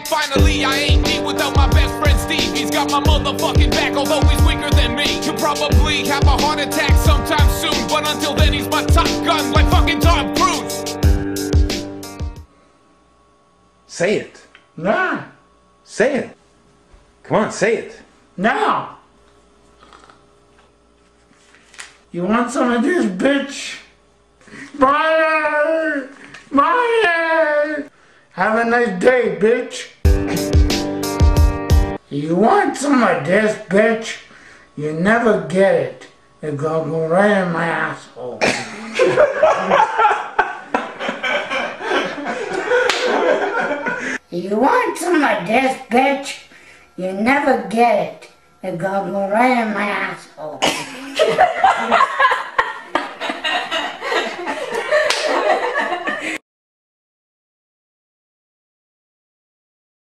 Finally, I ain't me without my best friend Steve. He's got my motherfucking back, although he's weaker than me. He'll probably have a heart attack sometime soon, but until then he's my top gun like fucking Tom Cruise. Say it. Nah. Say it. Come on, say it. No. You want some of this, bitch? Bye. Bye. Have a nice day, bitch. You want some of this, bitch? You never get it. It's gonna go right in my asshole. You want some of this, bitch? You never get it. It's gonna go right in my asshole.